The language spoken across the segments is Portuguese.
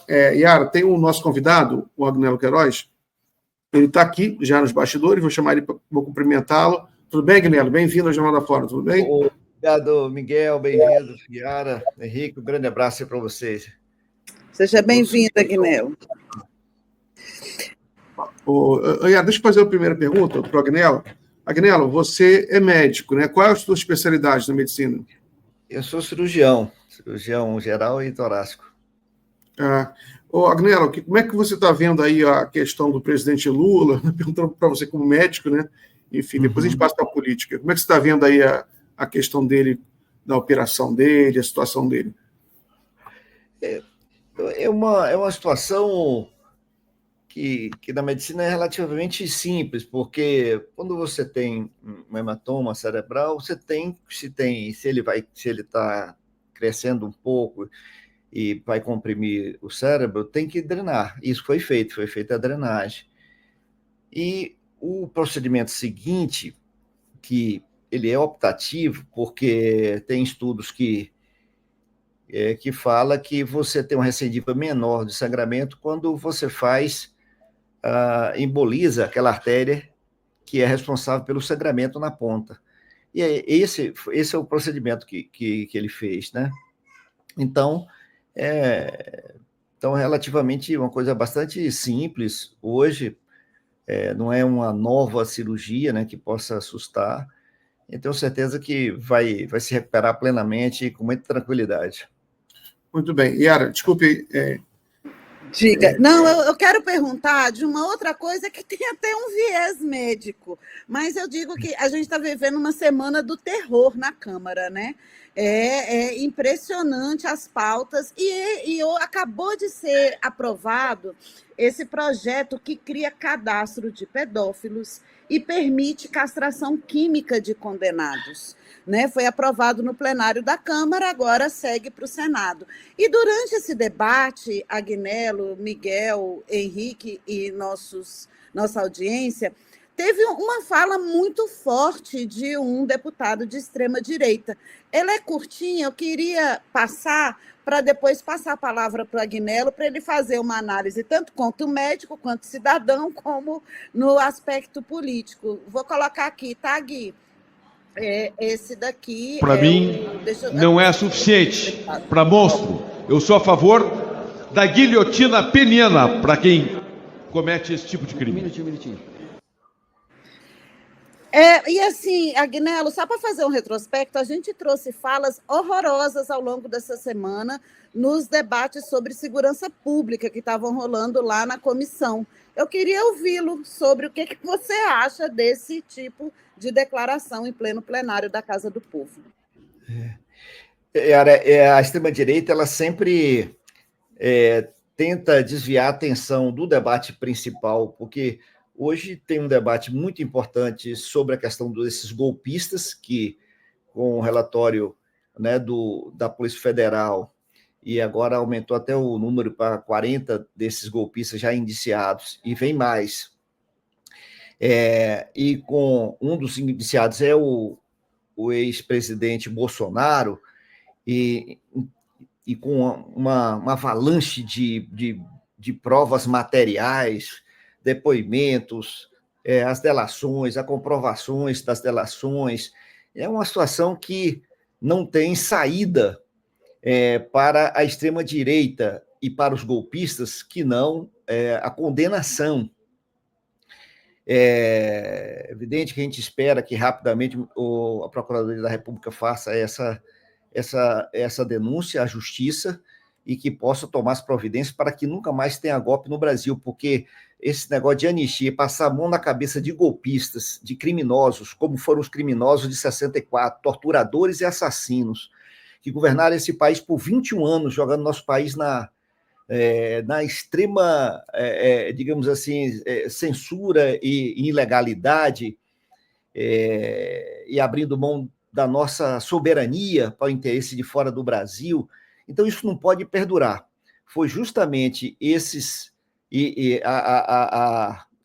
Yara, tem o nosso convidado, o Agnello Queiroz. Ele está aqui, já nos bastidores, vou cumprimentá-lo. Tudo bem, Agnello? Bem-vindo ao Jornal da Fora, tudo bem? Obrigado, Miguel, bem-vindo, Yara, Henrique, um grande abraço para vocês. Seja bem-vindo, Agnello. Yara, deixa eu fazer a primeira pergunta para o Agnello. Agnello, você é médico, né? Qual é a sua especialidade na medicina? Eu sou cirurgião geral e torácico. Agnello, como é que você está vendo aí a questão do presidente Lula? Perguntando para você como médico, né? Enfim, depois a gente passa para a política. Como é que você está vendo aí a questão dele, da operação dele, a situação dele? É uma situação que na medicina é relativamente simples, porque quando você tem um hematoma cerebral, se ele está crescendo um pouco e vai comprimir o cérebro, tem que drenar. Isso foi feita a drenagem. E o procedimento seguinte, que ele é optativo, porque tem estudos que fala que você tem uma recidiva menor de sangramento quando você emboliza aquela artéria que é responsável pelo sangramento na ponta. E esse é o procedimento que ele fez, né? Então, relativamente uma coisa bastante simples hoje, não é uma nova cirurgia, né, que possa assustar. Eu tenho certeza que vai se recuperar plenamente e com muita tranquilidade. Muito bem. Yara, desculpe. Diga. Não, eu quero perguntar de uma outra coisa que tem até um viés médico, mas eu digo que a gente está vivendo uma semana do terror na Câmara, né? É impressionante as pautas e acabou de ser aprovado esse projeto que cria cadastro de pedófilos e permite castração química de condenados. Né? Foi aprovado no plenário da Câmara, agora segue para o Senado. E durante esse debate, Agnello, Miguel, Henrique e nossa audiência, teve uma fala muito forte de um deputado de extrema-direita. Ela é curtinha, eu queria passar para depois passar a palavra para o Agnello, para ele fazer uma análise tanto quanto médico, quanto cidadão, como no aspecto político. Vou colocar aqui, tá, Gui? Esse daqui... Para mim, não é suficiente para monstro. Eu sou a favor da guilhotina peniana para quem comete esse tipo de crime. Um minutinho. E assim, Agnello, só para fazer um retrospecto, a gente trouxe falas horrorosas ao longo dessa semana nos debates sobre segurança pública que estavam rolando lá na comissão. Eu queria ouvi-lo sobre o que você acha desse tipo de declaração em pleno plenário da Casa do Povo. A extrema-direita ela sempre tenta desviar a atenção do debate principal, porque hoje tem um debate muito importante sobre a questão desses golpistas, que com o relatório, né, da Polícia Federal, e agora aumentou até o número para 40 desses golpistas já indiciados, e vem mais. E com um dos indiciados é o ex-presidente Bolsonaro, e com uma avalanche de provas materiais, depoimentos, as delações, as comprovações das delações. É uma situação que não tem saída para a extrema-direita e para os golpistas, que não a condenação. É evidente que a gente espera que rapidamente a Procuradoria da República faça essa denúncia à Justiça e que possa tomar as providências para que nunca mais tenha golpe no Brasil, porque esse negócio de anistia, passar a mão na cabeça de golpistas, de criminosos, como foram os criminosos de 64, torturadores e assassinos, que governaram esse país por 21 anos, jogando nosso país na extrema, digamos assim, censura e ilegalidade, e abrindo mão da nossa soberania para o interesse de fora do Brasil. Então, isso não pode perdurar. Foi justamente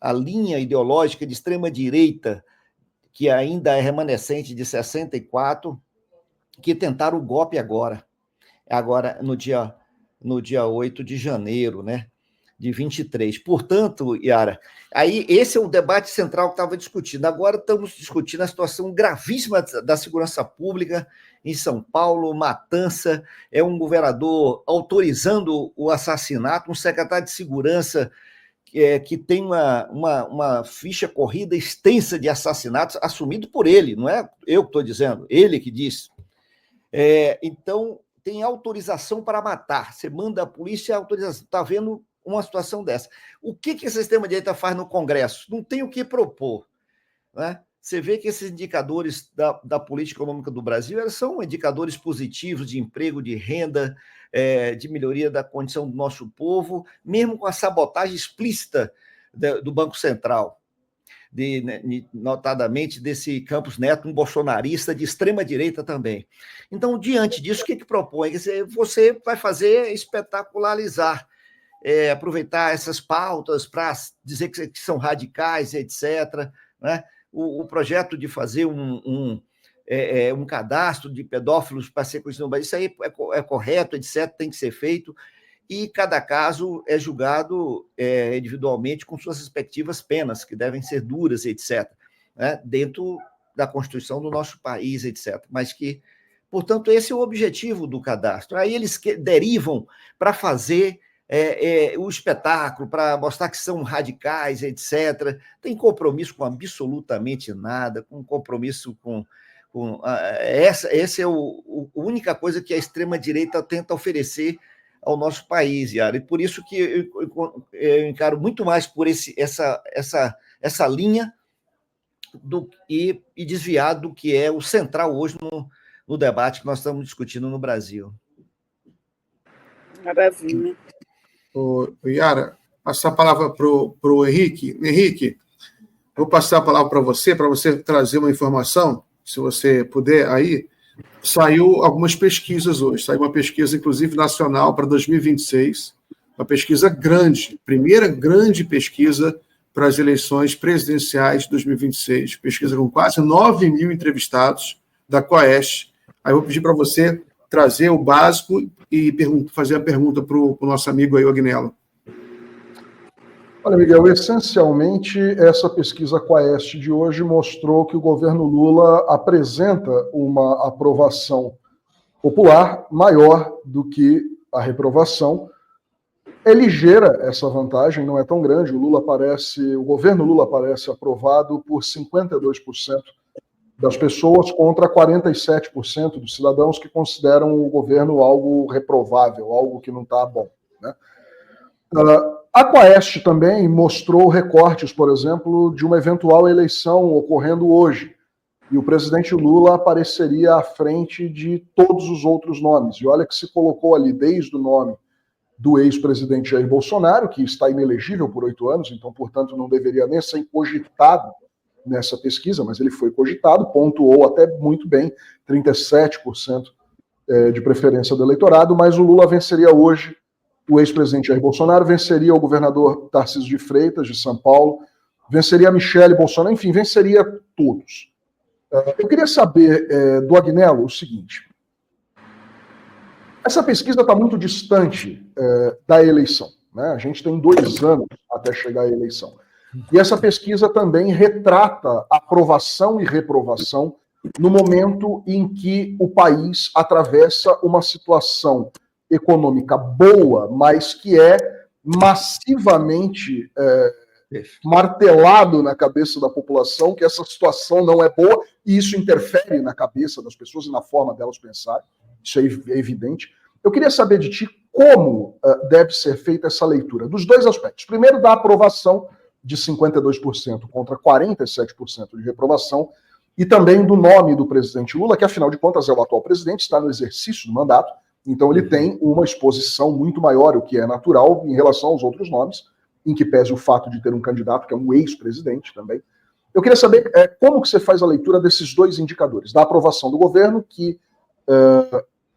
a linha ideológica de extrema-direita, que ainda é remanescente de 64, que tentaram o golpe agora no dia no dia 8 de janeiro, né, de 23. Portanto, Yara, aí esse é o debate central que estava discutindo. Agora estamos discutindo a situação gravíssima da segurança pública em São Paulo, matança, é um governador autorizando o assassinato, um secretário de segurança que tem uma ficha corrida extensa de assassinatos, assumido por ele, não é eu que estou dizendo, ele que disse. Então, tem autorização para matar, você manda a polícia, autorização, está vendo uma situação dessa. O que esse extrema-direita faz no Congresso? Não tem o que propor, né? Você vê que esses indicadores da política econômica do Brasil eles são indicadores positivos de emprego, de renda, de melhoria da condição do nosso povo, mesmo com a sabotagem explícita do Banco Central, notadamente desse Campos Neto, um bolsonarista de extrema-direita também. Então, diante disso, o que propõe? Quer dizer, você vai fazer espetacularizar, aproveitar essas pautas para dizer que são radicais, etc., né? O projeto de fazer um cadastro de pedófilos para ser conhecido no Brasil, isso aí é correto, etc., tem que ser feito, e cada caso é julgado individualmente com suas respectivas penas, que devem ser duras, etc., né? Dentro da Constituição do nosso país, etc. Mas que, portanto, esse é o objetivo do cadastro. Aí eles derivam para fazer o espetáculo, para mostrar que são radicais, etc. Tem compromisso com absolutamente nada, com compromisso com essa é a única coisa que a extrema-direita tenta oferecer ao nosso país, Yara. E por isso que eu encaro muito mais por essa linha e desviar do que é o central hoje no debate que nós estamos discutindo no Brasil. Maravilha. Yara, passar a palavra para o Henrique. Henrique, vou passar a palavra para você trazer uma informação, se você puder. Aí saiu algumas pesquisas hoje, saiu uma pesquisa, inclusive, nacional para 2026, uma pesquisa grande, primeira grande pesquisa para as eleições presidenciais de 2026, pesquisa com quase 9 mil entrevistados da Quaest. Aí eu vou pedir para você trazer o básico e fazer a pergunta para o nosso amigo aí, o Agnello. Olha, Miguel, essencialmente, essa pesquisa Quaest de hoje mostrou que o governo Lula apresenta uma aprovação popular maior do que a reprovação. É ligeira essa vantagem, não é tão grande. O governo Lula aparece aprovado por 52% das pessoas contra 47% dos cidadãos que consideram o governo algo reprovável, algo que não está bom, né? A Quaest também mostrou recortes, por exemplo, de uma eventual eleição ocorrendo hoje. E o presidente Lula apareceria à frente de todos os outros nomes. E olha que se colocou ali desde o nome do ex-presidente Jair Bolsonaro, que está inelegível por 8 anos, então, portanto, não deveria nem ser cogitado nessa pesquisa, mas ele foi cogitado, pontuou até muito bem, 37% de preferência do eleitorado, mas o Lula venceria hoje o ex-presidente Jair Bolsonaro, venceria o governador Tarcísio de Freitas, de São Paulo, venceria a Michele Bolsonaro, enfim, venceria todos. Eu queria saber do Agnello o seguinte: essa pesquisa está muito distante da eleição, né? A gente tem 2 anos até chegar à eleição. E essa pesquisa também retrata aprovação e reprovação no momento em que o país atravessa uma situação econômica boa, mas que é massivamente martelado na cabeça da população que essa situação não é boa, e isso interfere na cabeça das pessoas e na forma delas pensarem. Isso é evidente. Eu queria saber de ti como deve ser feita essa leitura, dos 2 aspectos. Primeiro, da aprovação de 52% contra 47% de reprovação, e também do nome do presidente Lula, que, afinal de contas, é o atual presidente, está no exercício do mandato, então ele tem uma exposição muito maior, o que é natural, em relação aos outros nomes, em que pese o fato de ter um candidato que é um ex-presidente também. Eu queria saber como que você faz a leitura desses 2 indicadores, da aprovação do governo, que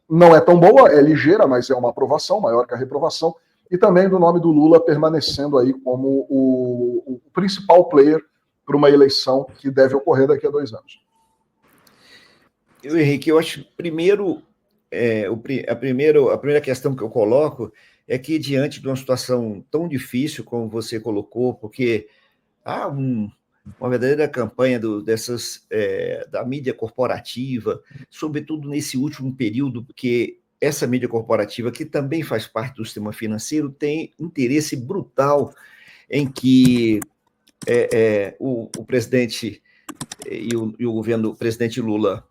não é tão boa, é ligeira, mas é uma aprovação, maior que a reprovação, e também do nome do Lula permanecendo aí como o principal player para uma eleição que deve ocorrer daqui a 2 anos. Henrique, eu acho que primeiro a primeira questão que eu coloco é que, diante de uma situação tão difícil como você colocou, porque há uma verdadeira campanha da mídia corporativa, sobretudo nesse último período, porque essa mídia corporativa, que também faz parte do sistema financeiro, tem interesse brutal em que o presidente e o governo do presidente Lula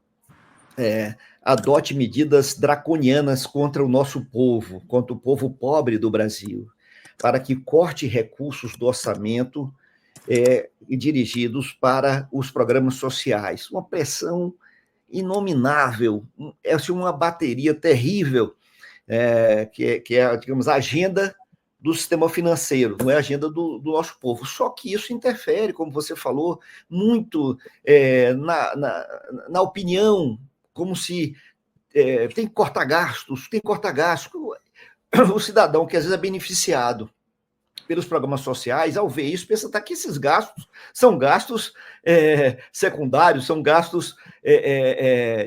adote medidas draconianas contra o nosso povo, contra o povo pobre do Brasil, para que corte recursos do orçamento dirigidos para os programas sociais. Uma pressão inominável, uma bateria terrível, que é, digamos, a agenda do sistema financeiro, não é a agenda do nosso povo. Só que isso interfere, como você falou, muito na opinião, como se tem que cortar gastos. O cidadão que às vezes é beneficiado pelos programas sociais, ao ver isso, pensa que esses gastos são gastos secundários, são gastos,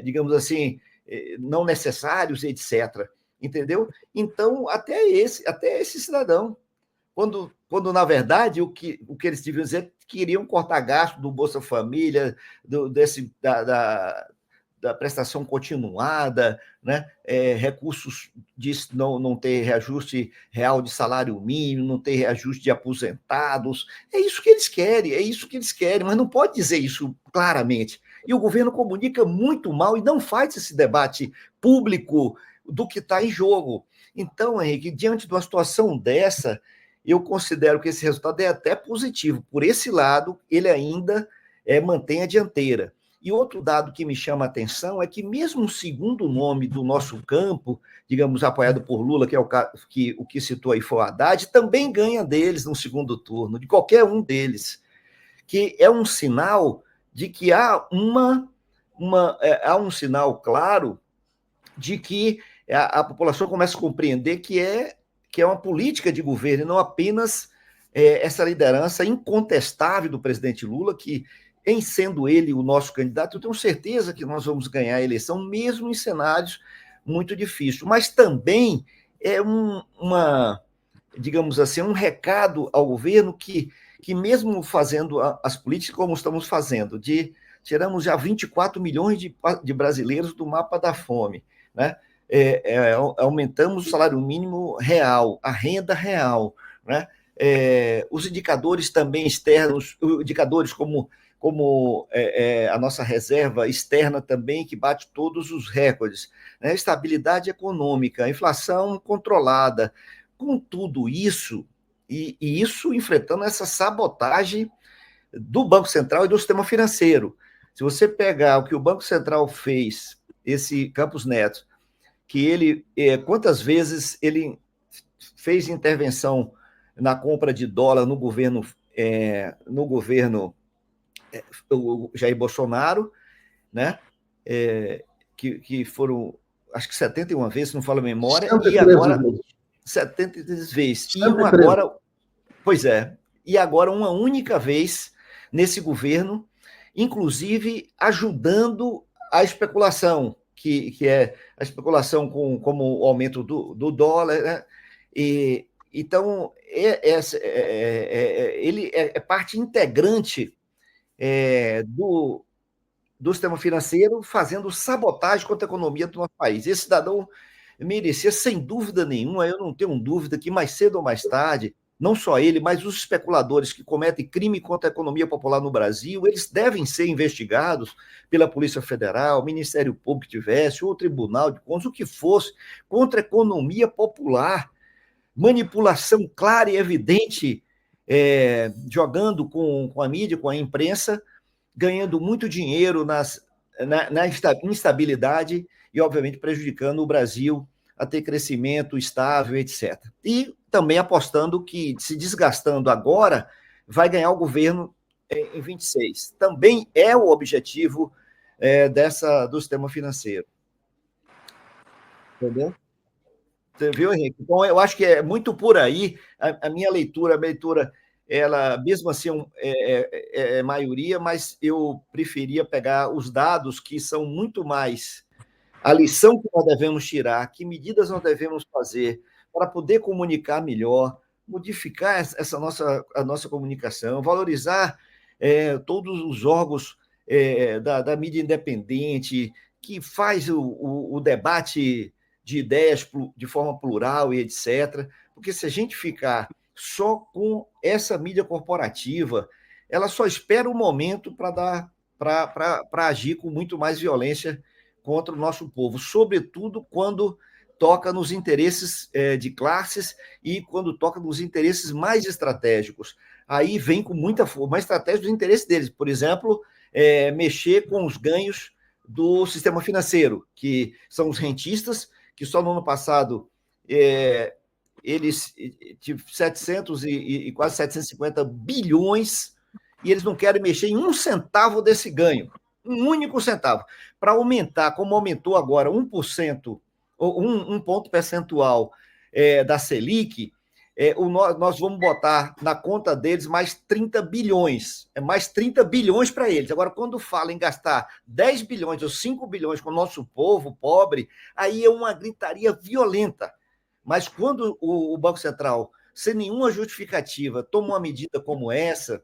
digamos assim, não necessários, etc. Entendeu? Então, até esse cidadão, quando na verdade, o que eles deviam dizer é que queriam cortar gasto do Bolsa Família, da prestação continuada, né? Recursos de não ter reajuste real de salário mínimo, não ter reajuste de aposentados. É isso que eles querem, mas não pode dizer isso claramente. E o governo comunica muito mal e não faz esse debate público do que está em jogo. Então, Henrique, diante de uma situação dessa, eu considero que esse resultado é até positivo. Por esse lado, ele ainda mantém a dianteira. E outro dado que me chama a atenção é que, mesmo o segundo nome do nosso campo, digamos, apoiado por Lula, que é o que citou aí foi o Haddad, também ganha deles no segundo turno, de qualquer um deles, que é um sinal de que há um sinal claro de que a população começa a compreender que é uma política de governo, e não apenas essa liderança incontestável do presidente Lula, que, em sendo ele o nosso candidato, eu tenho certeza que nós vamos ganhar a eleição, mesmo em cenários muito difíceis. Mas também é digamos assim, um recado ao governo que mesmo fazendo as políticas como estamos fazendo, tiramos já 24 milhões de brasileiros do mapa da fome, né? Aumentamos o salário mínimo real, a renda real, né? Os indicadores também externos, indicadores como a nossa reserva externa também, que bate todos os recordes, né? Estabilidade econômica, inflação controlada, com tudo isso, e isso enfrentando essa sabotagem do Banco Central e do sistema financeiro. Se você pegar o que o Banco Central fez, esse Campos Neto, que ele, quantas vezes ele fez intervenção na compra de dólar no governo o Jair Bolsonaro, né? Que foram, acho que 71 vezes, não falo a memória, e agora 73 vezes. E agora, e agora uma única vez nesse governo, inclusive ajudando a especulação, que é a especulação como o aumento do dólar, né? Então, ele é parte integrante do sistema financeiro, fazendo sabotagem contra a economia do nosso país. Esse cidadão merecia, sem dúvida nenhuma, eu não tenho dúvida que mais cedo ou mais tarde, não só ele, mas os especuladores que cometem crime contra a economia popular no Brasil, eles devem ser investigados pela Polícia Federal, Ministério Público que tivesse, ou Tribunal de Contas, o que fosse, contra a economia popular. Manipulação clara e evidente, jogando com a mídia, com a imprensa, ganhando muito dinheiro na instabilidade e, obviamente, prejudicando o Brasil a ter crescimento estável, etc. E também apostando que, se desgastando agora, vai ganhar o governo em 26. Também é o objetivo do sistema financeiro. Entendeu? Você viu, Henrique? Então, eu acho que é muito por aí a minha leitura, ela, mesmo assim, é maioria, mas eu preferia pegar os dados que são muito mais a lição que nós devemos tirar, que medidas nós devemos fazer para poder comunicar melhor, modificar a nossa comunicação, valorizar todos os órgãos da mídia independente, que faz o debate de ideias de forma plural e etc. Porque se a gente ficar só com essa mídia corporativa, ela só espera o momento para agir com muito mais violência contra o nosso povo, sobretudo quando toca nos interesses de classes e quando toca nos interesses mais estratégicos. Aí vem com muita força, uma estratégia dos interesses deles. Por exemplo, mexer com os ganhos do sistema financeiro, que são os rentistas, que só no ano passado eles tiveram 700 e quase 750 bilhões, e eles não querem mexer em um centavo desse ganho, um único centavo, para aumentar, como aumentou agora 1%, um ponto percentual da Selic, nós vamos botar na conta deles mais 30 bilhões. É mais 30 bilhões para eles. Agora, quando fala em gastar 10 bilhões ou 5 bilhões com o nosso povo pobre, aí é uma gritaria violenta. Mas quando o Banco Central, sem nenhuma justificativa, toma uma medida como essa,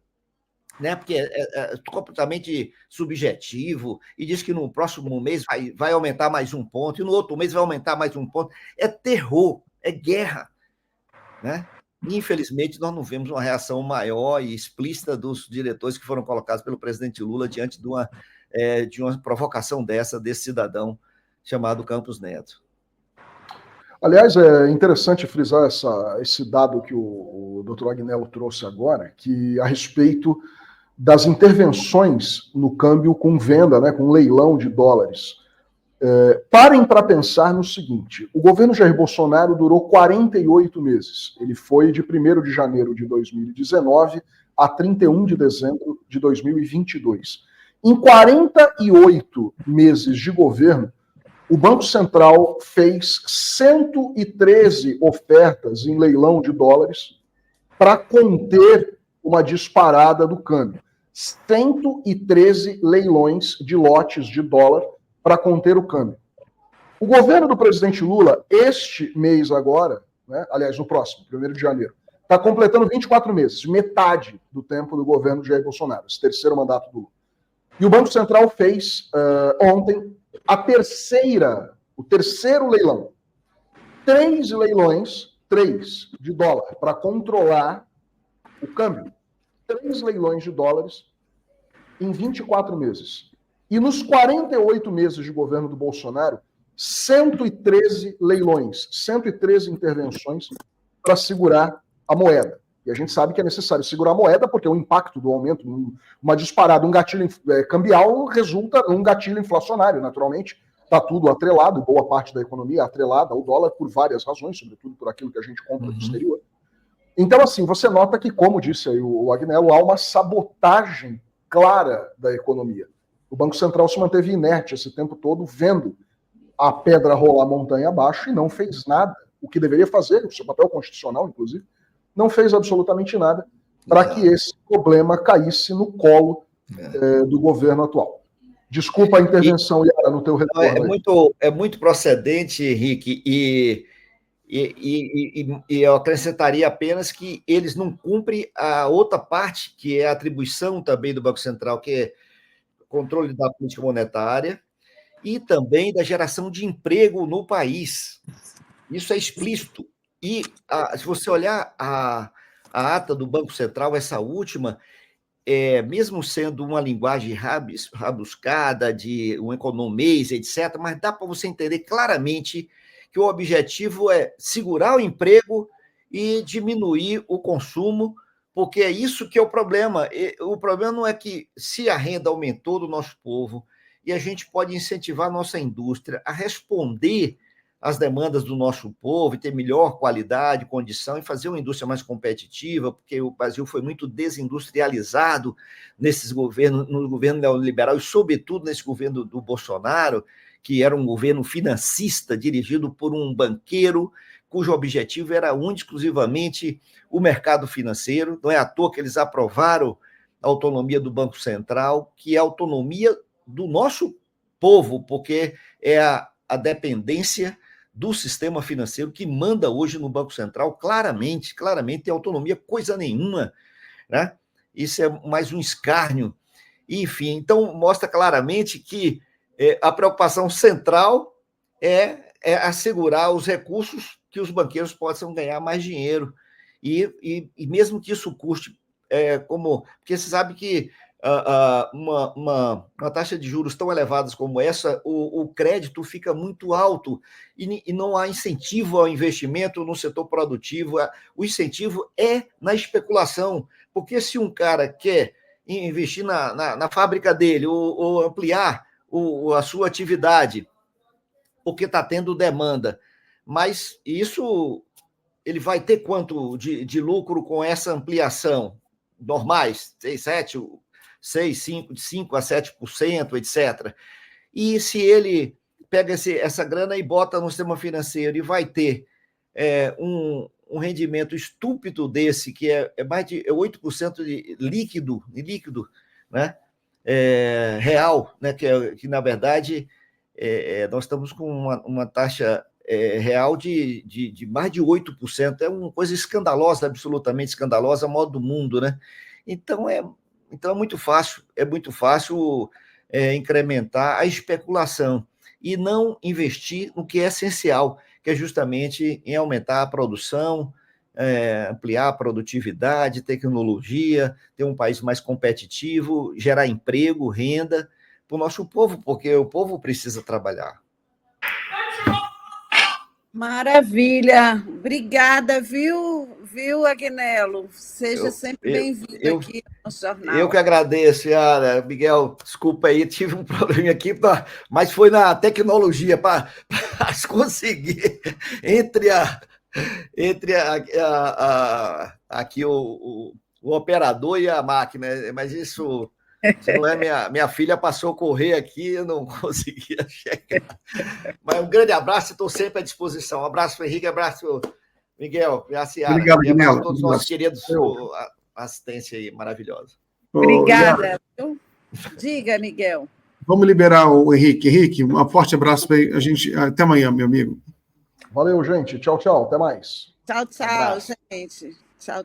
né, porque é completamente subjetivo, e diz que no próximo mês vai aumentar mais um ponto, e no outro mês vai aumentar mais um ponto, é terror, é guerra. Né? Infelizmente, nós não vemos uma reação maior e explícita dos diretores que foram colocados pelo presidente Lula diante de uma provocação desse cidadão chamado Campos Neto. Aliás, é interessante frisar esse dado que o Dr. Agnello trouxe agora, que a respeito das intervenções no câmbio com venda, né, com leilão de dólares. Parem para pensar no seguinte: o governo Jair Bolsonaro durou 48 meses. Ele foi de 1º de janeiro de 2019 a 31 de dezembro de 2022. Em 48 meses de governo, o Banco Central fez 113 ofertas em leilão de dólares para conter uma disparada do câmbio. 113 leilões de lotes de dólar para conter o câmbio. O governo do presidente Lula, este mês agora, né, aliás, no próximo, 1º de janeiro, está completando 24 meses, metade do tempo do governo de Jair Bolsonaro, esse terceiro mandato do Lula. E o Banco Central fez ontem o terceiro leilão. 3 leilões, 3 de dólar, para controlar o câmbio. 3 leilões de dólares em 24 meses. E nos 48 meses de governo do Bolsonaro, 113 leilões, 113 intervenções para segurar a moeda. E a gente sabe que é necessário segurar a moeda porque o impacto do aumento, uma disparada, um gatilho cambial resulta num gatilho inflacionário, naturalmente. Está tudo atrelado, boa parte da economia atrelada ao dólar por várias razões, sobretudo por aquilo que a gente compra do exterior. Então, assim, você nota que, como disse aí o Agnello, há uma sabotagem clara da economia. O Banco Central se manteve inerte esse tempo todo, vendo a pedra rolar montanha abaixo e não fez nada. O que deveria fazer, o seu papel constitucional, inclusive, não fez absolutamente nada para que esse problema caísse no colo do governo atual. Desculpa a intervenção, Yara, no teu retorno. É muito procedente, Henrique, e eu acrescentaria apenas que eles não cumprem a outra parte, que é a atribuição também do Banco Central, que é controle da política monetária e também da geração de emprego no país. Isso é explícito. E se você olhar a ata do Banco Central, essa última, mesmo sendo uma linguagem rabuscada, de um economês, etc., mas dá para você entender claramente que o objetivo é segurar o emprego e diminuir o consumo, porque é isso que é o problema. O problema não é que se a renda aumentou do nosso povo e a gente pode incentivar a nossa indústria a responder às demandas do nosso povo e ter melhor qualidade, condição e fazer uma indústria mais competitiva, porque o Brasil foi muito desindustrializado no governo neoliberal e, sobretudo, nesse governo do Bolsonaro, que era um governo financista dirigido por um banqueiro cujo objetivo era exclusivamente o mercado financeiro. Não é à toa que eles aprovaram a autonomia do Banco Central, que é a autonomia do nosso povo, porque é a dependência do sistema financeiro que manda hoje no Banco Central, claramente, tem autonomia, coisa nenhuma, né? Isso é mais um escárnio. Enfim, então mostra claramente que a preocupação central é assegurar os recursos que os banqueiros possam ganhar mais dinheiro. E mesmo que isso custe, porque você sabe que uma taxa de juros tão elevadas como essa, o crédito fica muito alto e não há incentivo ao investimento no setor produtivo. O incentivo é na especulação, porque se um cara quer investir na fábrica dele ou ampliar a sua atividade, porque está tendo demanda, mas isso ele vai ter quanto de lucro com essa ampliação? Normais, 5 a 7%, etc. E se ele pega essa grana e bota no sistema financeiro e vai ter um rendimento estúpido desse, que é mais de 8% de líquido, né? Real, né? Que na verdade, nós estamos com uma taxa real de mais de 8%. É uma coisa escandalosa, absolutamente escandalosa, a maior do mundo, né? Então é muito fácil, incrementar a especulação e não investir no que é essencial, que é justamente em aumentar a produção, ampliar a produtividade, tecnologia, ter um país mais competitivo, gerar emprego, renda para o nosso povo, porque o povo precisa trabalhar. Maravilha. Obrigada, viu, Agnello? Seja sempre bem-vindo aqui no jornal. Eu que agradeço, Yara. Miguel, desculpa aí, tive um problema aqui, mas foi na tecnologia para conseguir entre aqui o operador e a máquina, mas isso não é minha filha passou a correr aqui, eu não conseguia chegar. Mas um grande abraço, estou sempre à disposição. Um abraço, Henrique, abraço, Miguel, e a Ciara. Obrigado, e abraço Agnello. a todos os nossos queridos, assistência aí maravilhosa. Obrigada. Diga, Miguel. Vamos liberar o Henrique. Henrique, um forte abraço para a gente. Até amanhã, meu amigo. Valeu, gente. Tchau, tchau. Até mais. Tchau, gente. Tchau.